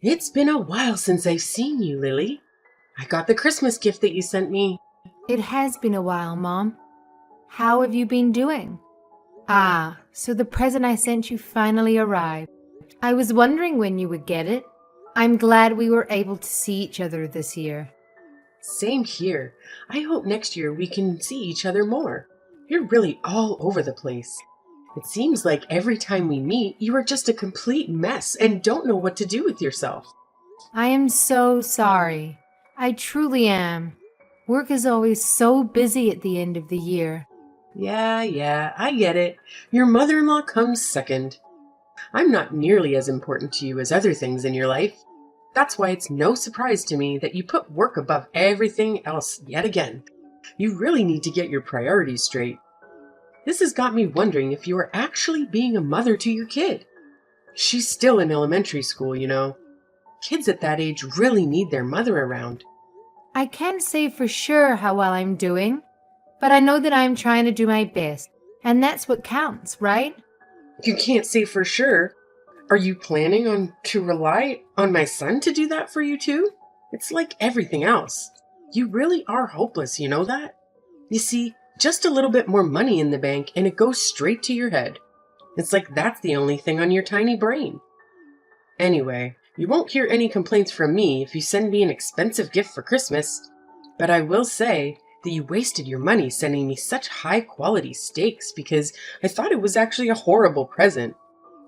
It's been a while since I've seen you, Lily. I got the Christmas gift that you sent me. It has been a while, Mom. How have you been doing? Ah, so the present I sent you finally arrived. I was wondering when you would get it. I'm glad we were able to see each other this year. Same here. I hope next year we can see each other more. You're really all over the place. It seems like every time we meet, you are just a complete mess and don't know what to do with yourself. I am so sorry. I truly am. Work is always so busy at the end of the year. Yeah, I get it. Your mother-in-law comes second. I'm not nearly as important to you as other things in your life. That's why it's no surprise to me that you put work above everything else yet again. You really need to get your priorities straight. This has got me wondering if you are actually being a mother to your kid. She's still in elementary school, you know. Kids at that age really need their mother around. I can't say for sure how well I'm doing, but I know that I'm trying to do my best, and that's what counts, right? You can't say for sure. Are you planning on to rely on my son to do that for you too? It's like everything else. You really are hopeless, you know that? You see, just a little bit more money in the bank and it goes straight to your head. It's like that's the only thing on your tiny brain. Anyway, you won't hear any complaints from me if you send me an expensive gift for Christmas. But I will say that you wasted your money sending me such high quality steaks because I thought it was actually a horrible present.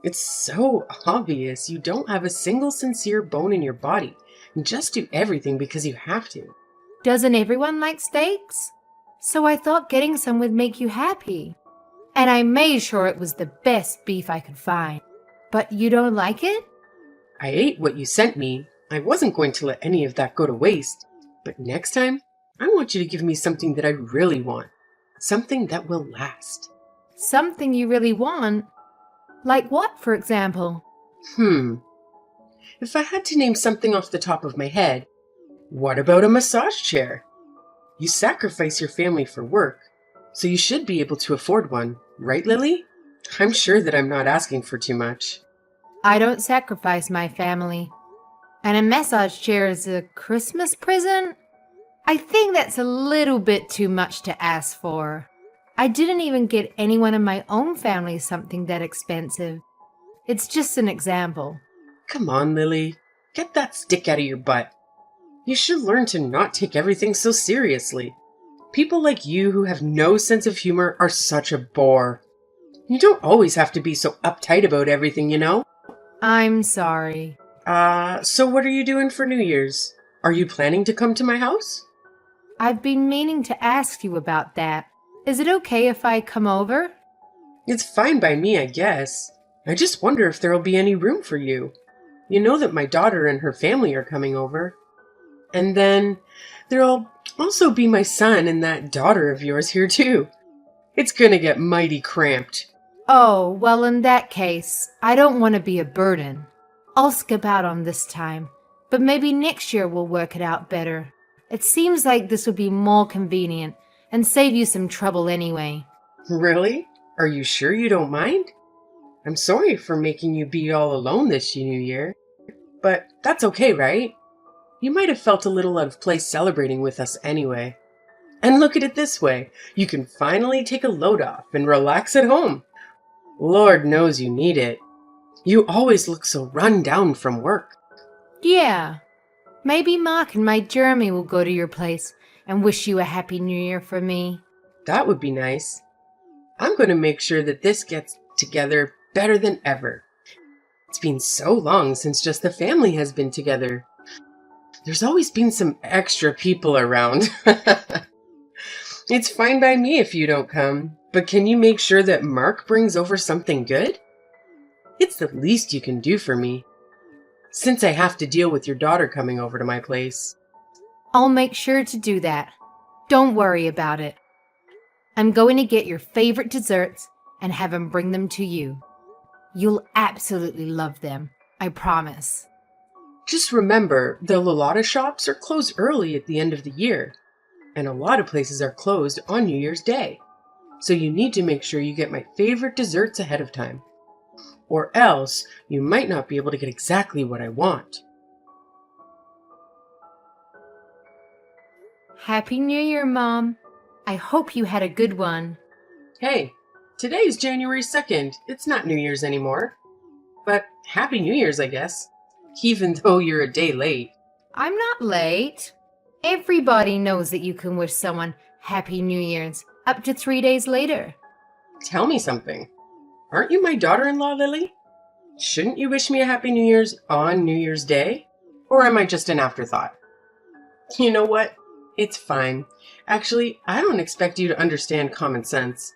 It's so obvious you don't have a single sincere bone in your body and just do everything because you have to. Doesn't everyone like steaks? So I thought getting some would make you happy. And I made sure it was the best beef I could find. But you don't like it? I ate what you sent me. I wasn't going to let any of that go to waste. But next time, I want you to give me something that I really want. Something that will last. Something you really want? Like what, for example? If I had to name something off the top of my head, what about a massage chair? You sacrifice your family for work, so you should be able to afford one, right, Lily? I'm sure that I'm not asking for too much. I don't sacrifice my family. And a massage chair is a Christmas present? I think that's a little bit too much to ask for. I didn't even get anyone in my own family something that expensive. It's just an example. Come on, Lily. Get that stick out of your butt. You should learn to not take everything so seriously. People like you who have no sense of humor are such a bore. You don't always have to be so uptight about everything, you know? I'm sorry. So what are you doing for New Year's? Are you planning to come to my house? I've been meaning to ask you about that. Is it okay if I come over? It's fine by me, I guess. I just wonder if there'll be any room for you. You know that my daughter and her family are coming over. And then there'll also be my son and that daughter of yours here too. It's gonna get mighty cramped. Oh, well, in that case, I don't want to be a burden. I'll skip out on this time, but maybe next year we'll work it out better. It seems like this would be more convenient and save you some trouble anyway. Really? Are you sure you don't mind? I'm sorry for making you be all alone this New Year. But that's okay, right? You might have felt a little out of place celebrating with us anyway. And look at it this way. You can finally take a load off and relax at home. Lord knows you need it. You always look so run down from work. Yeah. Maybe Mark and my Jeremy will go to your place and wish you a Happy New Year for me. That would be nice. I'm going to make sure that this gets together better than ever. It's been so long since just the family has been together. There's always been some extra people around. It's fine by me if you don't come, but can you make sure that Mark brings over something good? It's the least you can do for me, since I have to deal with your daughter coming over to my place. I'll make sure to do that. Don't worry about it. I'm going to get your favorite desserts and have him bring them to you. You'll absolutely love them, I promise. Just remember, the Lolata shops are closed early at the end of the year, and a lot of places are closed on New Year's Day. So you need to make sure you get my favorite desserts ahead of time. Or else, you might not be able to get exactly what I want. Happy New Year, Mom. I hope you had a good one. Hey, today's January 2nd. It's not New Year's anymore. But Happy New Year's, I guess. Even though you're a day late. I'm not late. Everybody knows that you can wish someone Happy New Year's up to 3 days later. Tell me something. Aren't you my daughter-in-law, Lily? Shouldn't you wish me a Happy New Year's on New Year's Day? Or am I just an afterthought? You know what? It's fine. Actually, I don't expect you to understand common sense.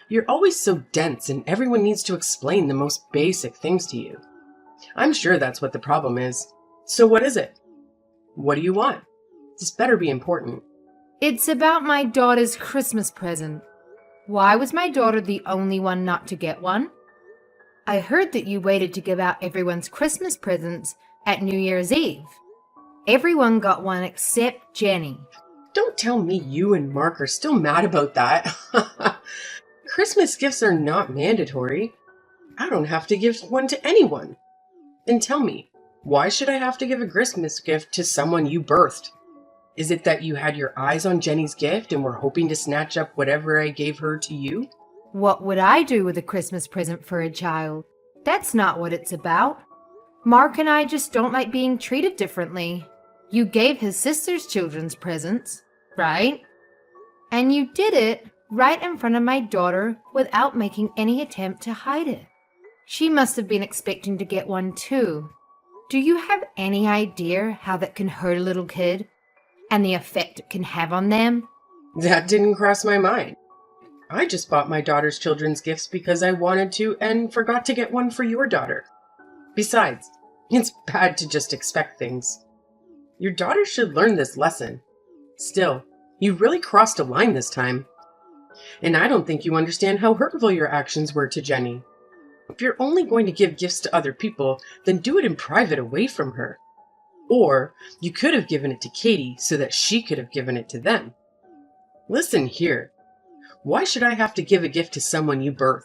You're always so dense and everyone needs to explain the most basic things to you. I'm sure that's what the problem is. So what is it? What do you want? This better be important. It's about my daughter's Christmas present. Why was my daughter the only one not to get one? I heard that you waited to give out everyone's Christmas presents at New Year's Eve. Everyone got one except Jenny. Don't tell me you and Mark are still mad about that. Christmas gifts are not mandatory. I don't have to give one to anyone. And tell me, why should I have to give a Christmas gift to someone you birthed? Is it that you had your eyes on Jenny's gift and were hoping to snatch up whatever I gave her to you? What would I do with a Christmas present for a child? That's not what it's about. Mark and I just don't like being treated differently. You gave his sister's children's presents, right? And you did it right in front of my daughter without making any attempt to hide it. She must have been expecting to get one too. Do you have any idea how that can hurt a little kid? And the effect it can have on them? That didn't cross my mind. I just bought my daughter's children's gifts because I wanted to and forgot to get one for your daughter. Besides, it's bad to just expect things. Your daughter should learn this lesson. Still, you really crossed a line this time. And I don't think you understand how hurtful your actions were to Jenny. If you're only going to give gifts to other people, then do it in private away from her. Or you could have given it to Katie so that she could have given it to them. Listen here. Why should I have to give a gift to someone you birthed?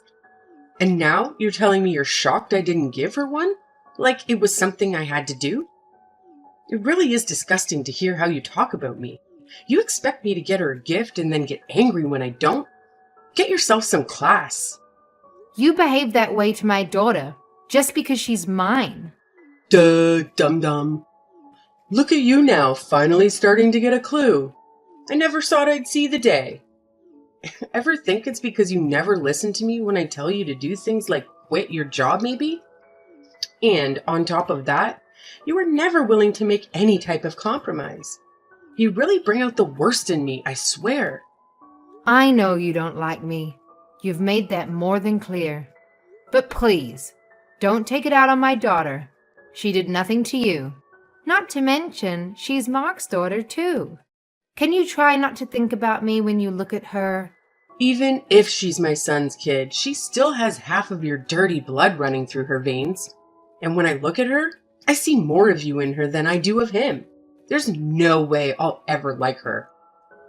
And now you're telling me you're shocked I didn't give her one? Like it was something I had to do? It really is disgusting to hear how you talk about me. You expect me to get her a gift and then get angry when I don't? Get yourself some class. You behave that way to my daughter just because she's mine. Duh, dum-dum. Look at you now, finally starting to get a clue. I never thought I'd see the day. Ever think it's because you never listen to me when I tell you to do things like quit your job, maybe? And on top of that, you are never willing to make any type of compromise. You really bring out the worst in me, I swear. I know you don't like me. You've made that more than clear. But please, don't take it out on my daughter. She did nothing to you. Not to mention, she's Mark's daughter, too. Can you try not to think about me when you look at her? Even if she's my son's kid, she still has half of your dirty blood running through her veins. And when I look at her, I see more of you in her than I do of him. There's no way I'll ever like her.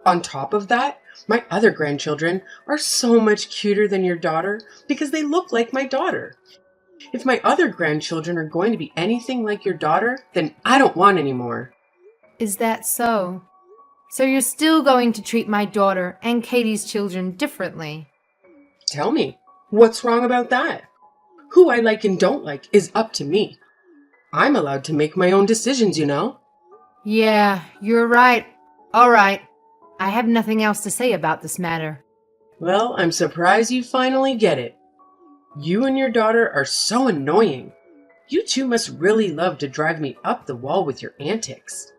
On top of that, my other grandchildren are so much cuter than your daughter because they look like my daughter. If my other grandchildren are going to be anything like your daughter, then I don't want any more. Is that so? So you're still going to treat my daughter and Katie's children differently? Tell me, what's wrong about that? Who I like and don't like is up to me. I'm allowed to make my own decisions, you know. Yeah, you're right. All right. I have nothing else to say about this matter. Well, I'm surprised you finally get it. You and your daughter are so annoying. You two must really love to drive me up the wall with your antics.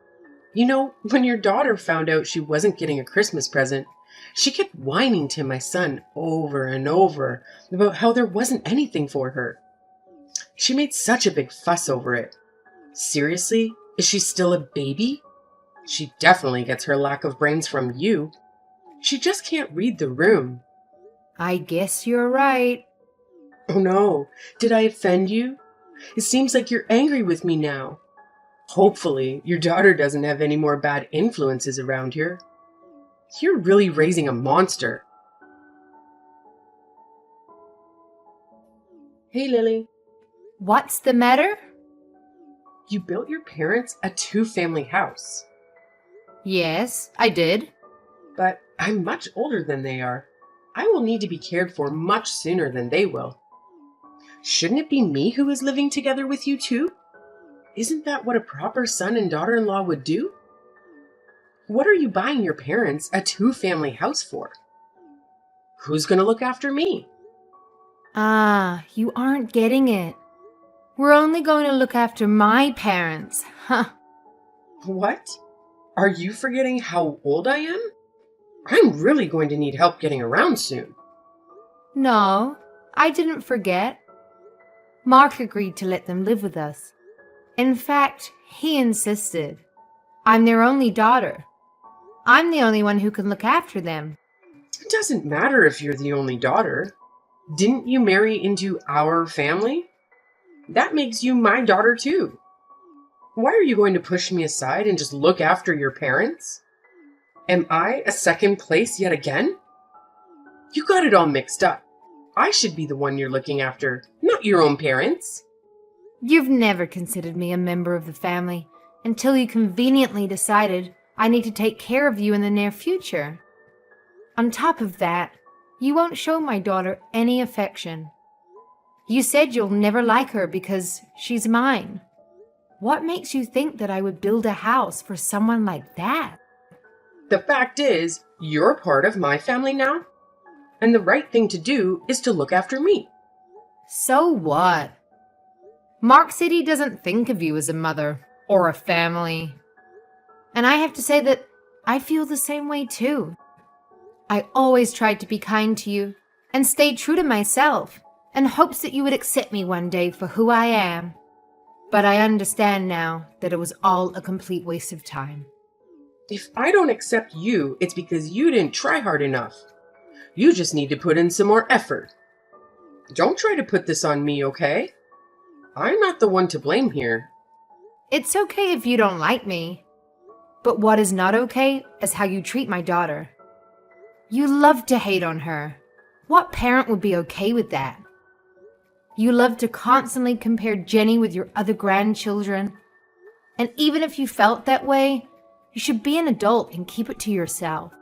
You know, when your daughter found out she wasn't getting a Christmas present, she kept whining to my son over and over about how there wasn't anything for her. She made such a big fuss over it. Seriously? Is she still a baby? She definitely gets her lack of brains from you. She just can't read the room. I guess you're right. Oh no, did I offend you? It seems like you're angry with me now. Hopefully, your daughter doesn't have any more bad influences around here. You're really raising a monster. Hey, Lily. What's the matter? You built your parents a two-family house. Yes, I did. But I'm much older than they are. I will need to be cared for much sooner than they will. Shouldn't it be me who is living together with you too? Isn't that what a proper son and daughter-in-law would do? What are you buying your parents a two-family house for? Who's going to look after me? Ah, you aren't getting it. We're only going to look after my parents. Huh. What? Are you forgetting how old I am? I'm really going to need help getting around soon. No, I didn't forget. Mark agreed to let them live with us. In fact, he insisted. I'm their only daughter. I'm the only one who can look after them. It doesn't matter if you're the only daughter. Didn't you marry into our family? That makes you my daughter too. Why are you going to push me aside and just look after your parents? Am I a second place yet again? You got it all mixed up. I should be the one you're looking after, not your own parents. You've never considered me a member of the family until you conveniently decided I need to take care of you in the near future. On top of that, you won't show my daughter any affection. You said you'll never like her because she's mine. What makes you think that I would build a house for someone like that? The fact is, you're part of my family now, and the right thing to do is to look after me. So what? Mark said he doesn't think of you as a mother or a family. And I have to say that I feel the same way too. I always tried to be kind to you and stayed true to myself in hopes that you would accept me one day for who I am. But I understand now that it was all a complete waste of time. If I don't accept you, it's because you didn't try hard enough. You just need to put in some more effort. Don't try to put this on me, okay? I'm not the one to blame here. It's okay if you don't like me. But what is not okay is how you treat my daughter. You love to hate on her. What parent would be okay with that? You love to constantly compare Jenny with your other grandchildren. And even if you felt that way, you should be an adult and keep it to yourself.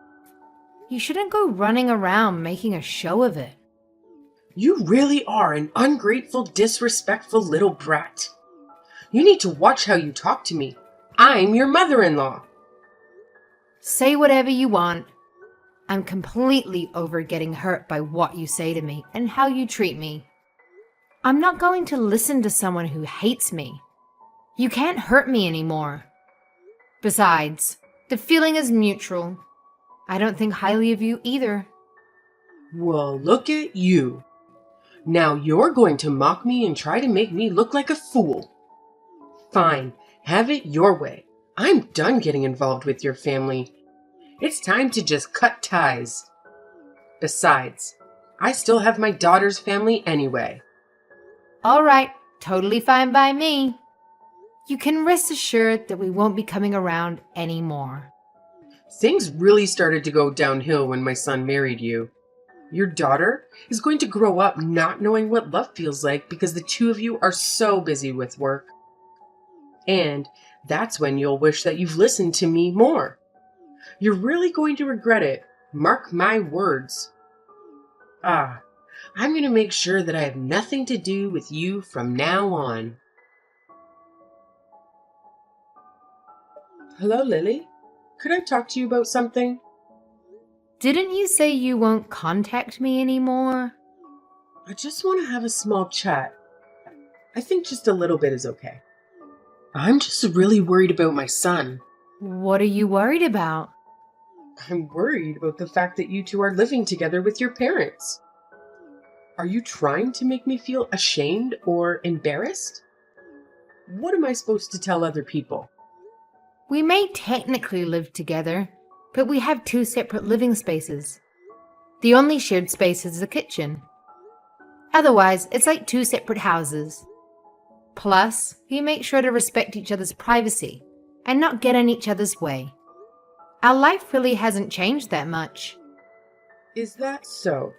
You shouldn't go running around making a show of it. You really are an ungrateful, disrespectful little brat. You need to watch how you talk to me. I'm your mother-in-law. Say whatever you want. I'm completely over getting hurt by what you say to me and how you treat me. I'm not going to listen to someone who hates me. You can't hurt me anymore. Besides, the feeling is mutual. I don't think highly of you either. Well, look at you. Now you're going to mock me and try to make me look like a fool. Fine, have it your way. I'm done getting involved with your family. It's time to just cut ties. Besides, I still have my daughter's family anyway. All right, totally fine by me. You can rest assured that we won't be coming around anymore. Things really started to go downhill when my son married you. Your daughter is going to grow up not knowing what love feels like because the two of you are so busy with work. And that's when you'll wish that you've listened to me more. You're really going to regret it. Mark my words. I'm going to make sure that I have nothing to do with you from now on. Hello, Lily. Could I talk to you about something? Didn't you say you won't contact me anymore? I just want to have a small chat. I think just a little bit is okay. I'm just really worried about my son. What are you worried about? I'm worried about the fact that you two are living together with your parents. Are you trying to make me feel ashamed or embarrassed? What am I supposed to tell other people? We may technically live together, but we have two separate living spaces. The only shared space is the kitchen. Otherwise, it's like two separate houses. Plus, we make sure to respect each other's privacy and not get in each other's way. Our life really hasn't changed that much. Is that so?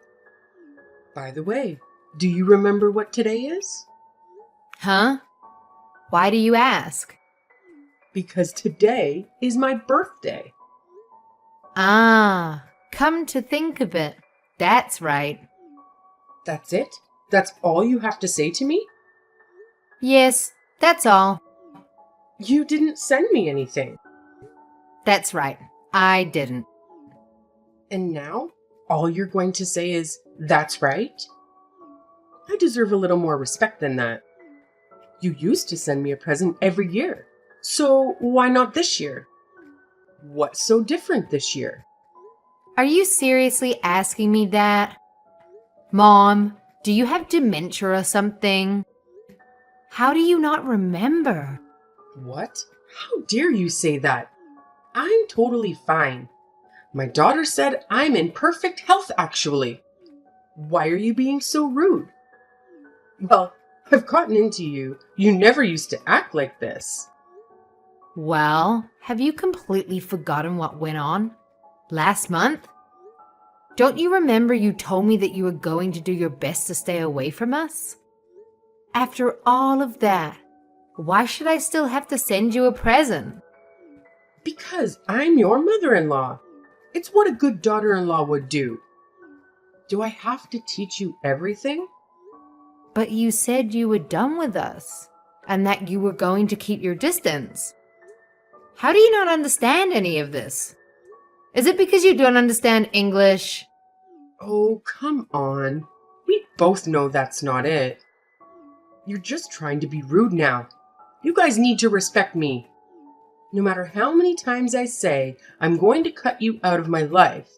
By the way, do you remember what today is? Huh? Why do you ask? Because today is my birthday. Ah, come to think of it, that's right. That's it? That's all you have to say to me? Yes, that's all. You didn't send me anything. That's right, I didn't. And now, all you're going to say is, that's right? I deserve a little more respect than that. You used to send me a present every year. So why not this year? What's so different this year? Are you seriously asking me that? Mom, do you have dementia or something? How do you not remember? What? How dare you say that? I'm totally fine. My daughter said I'm in perfect health, actually. Why are you being so rude? Well, I've gotten into you. You never used to act like this. Well, have you completely forgotten what went on last month? Don't you remember you told me that you were going to do your best to stay away from us? After all of that, why should I still have to send you a present? Because I'm your mother-in-law. It's what a good daughter-in-law would do. Do I have to teach you everything? But you said you were done with us and that you were going to keep your distance. How do you not understand any of this? Is it because you don't understand English? Oh, come on. We both know that's not it. You're just trying to be rude now. You guys need to respect me. No matter how many times I say I'm going to cut you out of my life,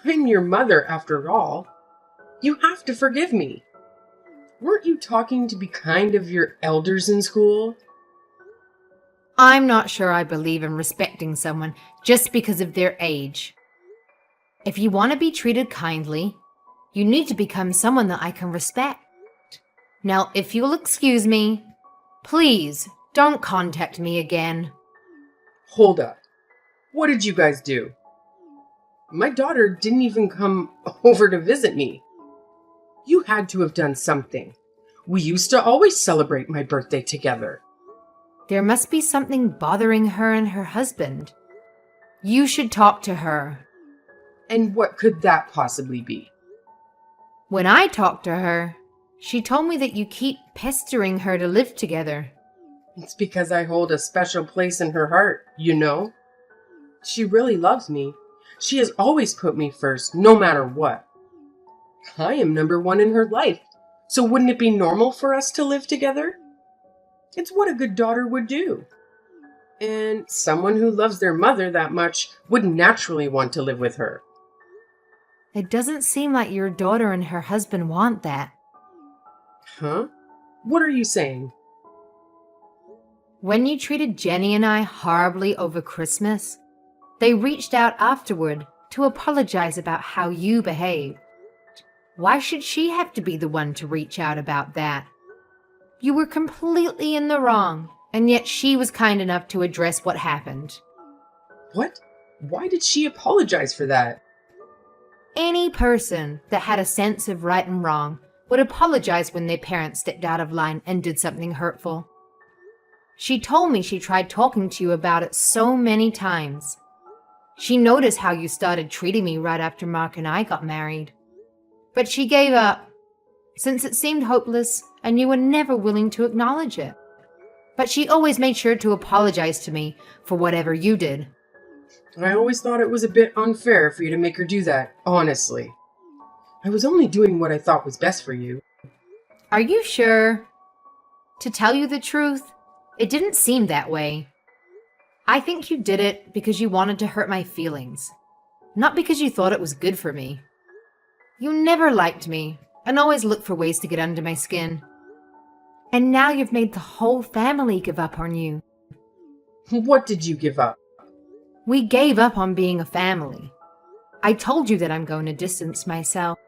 I'm your mother after all. You have to forgive me. Weren't you talking to be kind of your elders in school? I'm not sure I believe in respecting someone just because of their age. If you want to be treated kindly, you need to become someone that I can respect. Now, if you'll excuse me, please don't contact me again. Hold up. What did you guys do? My daughter didn't even come over to visit me. You had to have done something. We used to always celebrate my birthday together. There must be something bothering her and her husband. You should talk to her. And what could that possibly be? When I talked to her, she told me that you keep pestering her to live together. It's because I hold a special place in her heart, you know? She really loves me. She has always put me first, no matter what. I am number one in her life, so wouldn't it be normal for us to live together? It's what a good daughter would do. And someone who loves their mother that much would naturally want to live with her. It doesn't seem like your daughter and her husband want that. Huh? What are you saying? When you treated Jenny and I horribly over Christmas, they reached out afterward to apologize about how you behaved. Why should she have to be the one to reach out about that? You were completely in the wrong, and yet she was kind enough to address what happened. What? Why did she apologize for that? Any person that had a sense of right and wrong would apologize when their parents stepped out of line and did something hurtful. She told me she tried talking to you about it so many times. She noticed how you started treating me right after Mark and I got married. But she gave up, since it seemed hopeless and you were never willing to acknowledge it. But she always made sure to apologize to me for whatever you did. I always thought it was a bit unfair for you to make her do that, honestly. I was only doing what I thought was best for you. Are you sure? To tell you the truth, it didn't seem that way. I think you did it because you wanted to hurt my feelings, not because you thought it was good for me. You never liked me and always looked for ways to get under my skin. And now you've made the whole family give up on you. What did you give up? We gave up on being a family. I told you that I'm going to distance myself.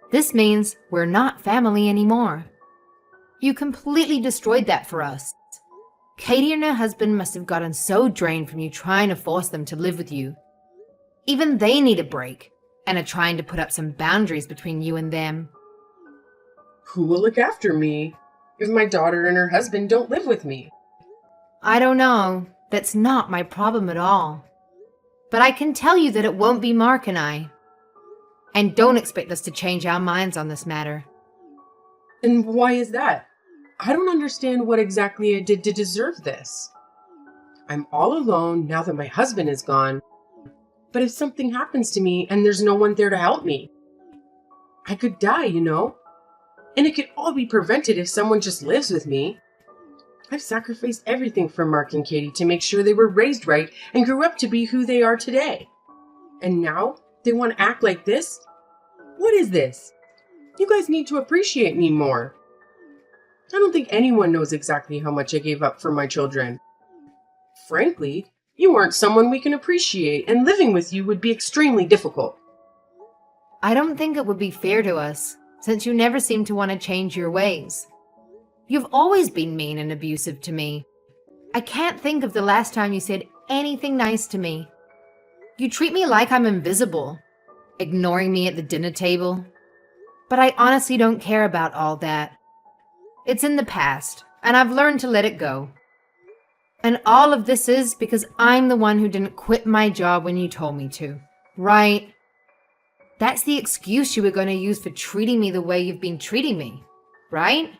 This means we're not family anymore. You completely destroyed that for us. Katie and her husband must have gotten so drained from you trying to force them to live with you. Even they need a break and are trying to put up some boundaries between you and them. Who will look after me if my daughter and her husband don't live with me? I don't know. That's not my problem at all. But I can tell you that it won't be Mark and I. And don't expect us to change our minds on this matter. And why is that? I don't understand what exactly I did to deserve this. I'm all alone now that my husband is gone. But if something happens to me and there's no one there to help me, I could die, you know? And it could all be prevented if someone just lives with me. I've sacrificed everything for Mark and Katie to make sure they were raised right and grew up to be who they are today. And now they want to act like this? What is this? You guys need to appreciate me more. I don't think anyone knows exactly how much I gave up for my children. Frankly, you aren't someone we can appreciate, and living with you would be extremely difficult. I don't think it would be fair to us, since you never seem to want to change your ways. You've always been mean and abusive to me. I can't think of the last time you said anything nice to me. You treat me like I'm invisible, ignoring me at the dinner table. But I honestly don't care about all that. It's in the past, and I've learned to let it go. And all of this is because I'm the one who didn't quit my job when you told me to, right? That's the excuse you were going to use for treating me the way you've been treating me, right?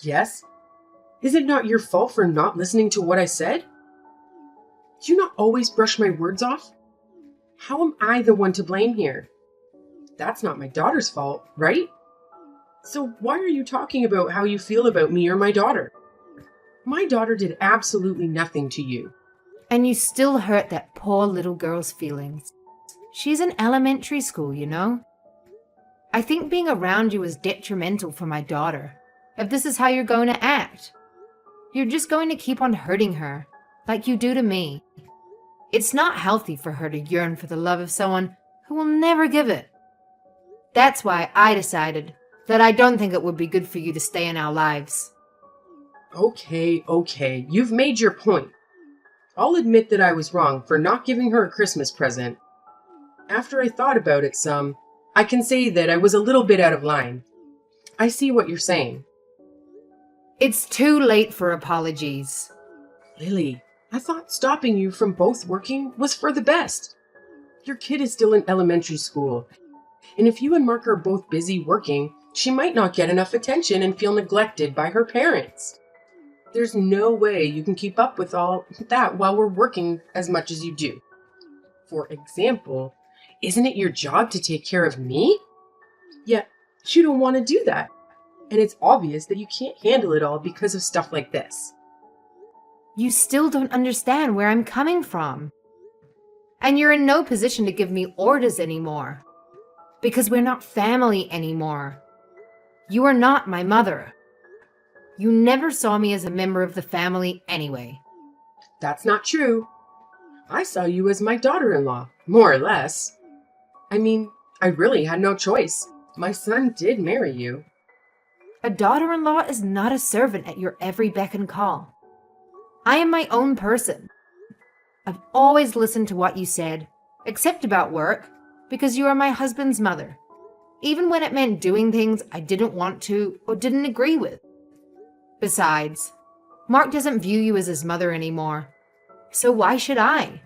Yes? Is it not your fault for not listening to what I said? Do you not always brush my words off? How am I the one to blame here? That's not my daughter's fault, right? So why are you talking about how you feel about me or my daughter? My daughter did absolutely nothing to you. And you still hurt that poor little girl's feelings. She's in elementary school, you know? I think being around you is detrimental for my daughter. If this is how you're going to act, you're just going to keep on hurting her, like you do to me. It's not healthy for her to yearn for the love of someone who will never give it. That's why I decided that I don't think it would be good for you to stay in our lives. Okay, you've made your point. I'll admit that I was wrong for not giving her a Christmas present. After I thought about it some, I can say that I was a little bit out of line. I see what you're saying. It's too late for apologies. Lily, I thought stopping you from both working was for the best. Your kid is still in elementary school, and if you and Mark are both busy working, she might not get enough attention and feel neglected by her parents. There's no way you can keep up with all that while we're working as much as you do. For example, isn't it your job to take care of me? Yet, you don't want to do that. And it's obvious that you can't handle it all because of stuff like this. You still don't understand where I'm coming from. And you're in no position to give me orders anymore. Because we're not family anymore. You are not my mother. You never saw me as a member of the family anyway. That's not true. I saw you as my daughter-in-law, more or less. I mean, I really had no choice. My son did marry you. A daughter-in-law is not a servant at your every beck and call. I am my own person. I've always listened to what you said, except about work, because you are my husband's mother, even when it meant doing things I didn't want to or didn't agree with. Besides, Mark doesn't view you as his mother anymore, so why should I?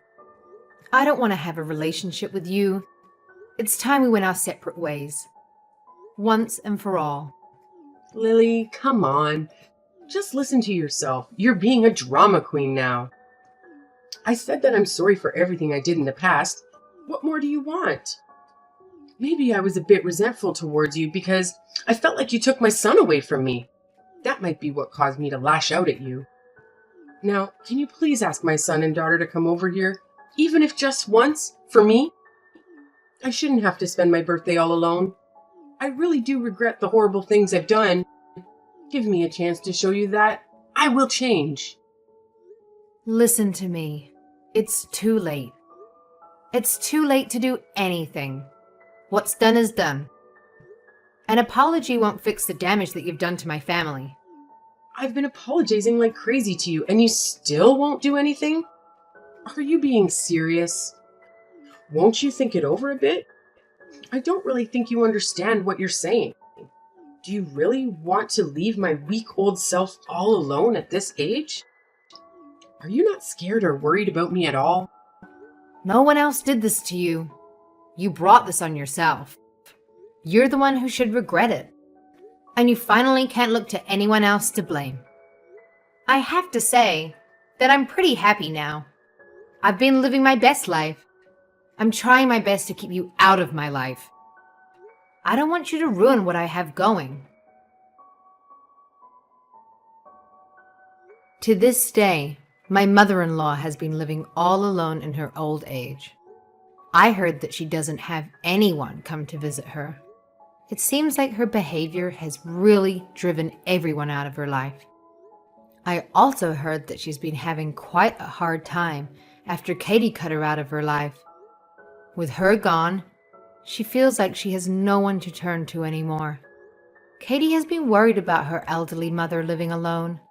I don't want to have a relationship with you. It's time we went our separate ways. Once and for all. Lily, come on. Just listen to yourself. You're being a drama queen now. I said that I'm sorry for everything I did in the past. What more do you want? Maybe I was a bit resentful towards you because I felt like you took my son away from me. That might be what caused me to lash out at you. Now, can you please ask my son and daughter to come over here, even if just once, for me? I shouldn't have to spend my birthday all alone. I really do regret the horrible things I've done. Give me a chance to show you that I will change. Listen to me. It's too late. It's too late to do anything. What's done is done. An apology won't fix the damage that you've done to my family. I've been apologizing like crazy to you, and you still won't do anything? Are you being serious? Won't you think it over a bit? I don't really think you understand what you're saying. Do you really want to leave my weak old self all alone at this age? Are you not scared or worried about me at all? No one else did this to you. You brought this on yourself. You're the one who should regret it. And you finally can't look to anyone else to blame. I have to say that I'm pretty happy now. I've been living my best life. I'm trying my best to keep you out of my life. I don't want you to ruin what I have going. To this day, my mother-in-law has been living all alone in her old age. I heard that she doesn't have anyone come to visit her. It seems like her behavior has really driven everyone out of her life. I also heard that she's been having quite a hard time after Katie cut her out of her life. With her gone, she feels like she has no one to turn to anymore. Katie has been worried about her elderly mother living alone.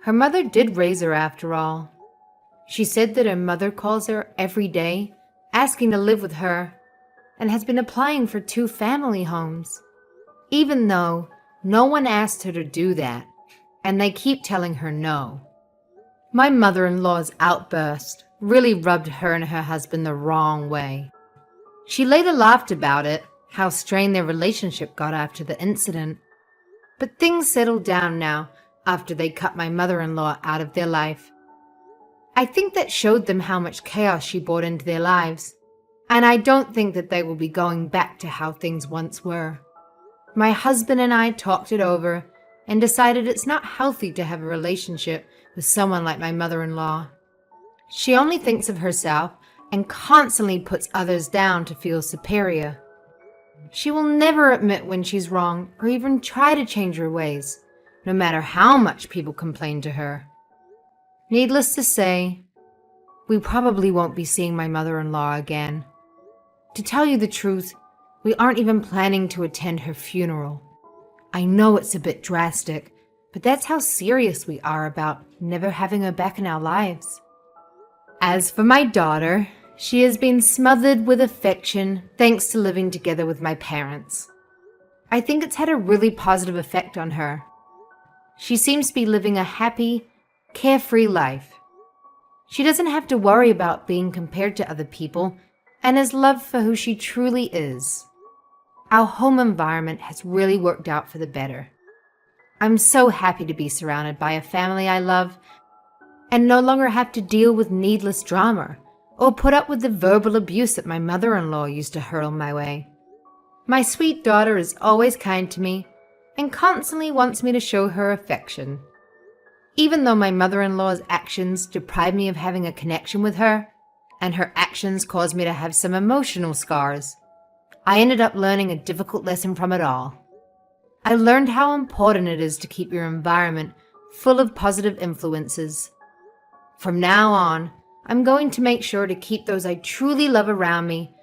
Her mother did raise her after all. She said that her mother calls her every day, asking to live with her, and has been applying for 2 family homes, even though no one asked her to do that, and they keep telling her no. My mother-in-law's outburst really rubbed her and her husband the wrong way. She later laughed about it, how strained their relationship got after the incident. But things settled down now after they cut my mother-in-law out of their life. I think that showed them how much chaos she brought into their lives, and I don't think that they will be going back to how things once were. My husband and I talked it over and decided it's not healthy to have a relationship with someone like my mother-in-law. She only thinks of herself and constantly puts others down to feel superior. She will never admit when she's wrong or even try to change her ways, no matter how much people complain to her. Needless to say, we probably won't be seeing my mother-in-law again. To tell you the truth, we aren't even planning to attend her funeral. I know it's a bit drastic, but that's how serious we are about never having her back in our lives. As for my daughter, she has been smothered with affection thanks to living together with my parents. I think it's had a really positive effect on her. She seems to be living a happy, carefree life. She doesn't have to worry about being compared to other people and is loved for who she truly is. Our home environment has really worked out for the better. I'm so happy to be surrounded by a family I love and no longer have to deal with needless drama or put up with the verbal abuse that my mother-in-law used to hurl my way. My sweet daughter is always kind to me and constantly wants me to show her affection. Even though my mother-in-law's actions deprive me of having a connection with her, and her actions cause me to have some emotional scars, I ended up learning a difficult lesson from it all. I learned how important it is to keep your environment full of positive influences. From now on, I'm going to make sure to keep those I truly love around me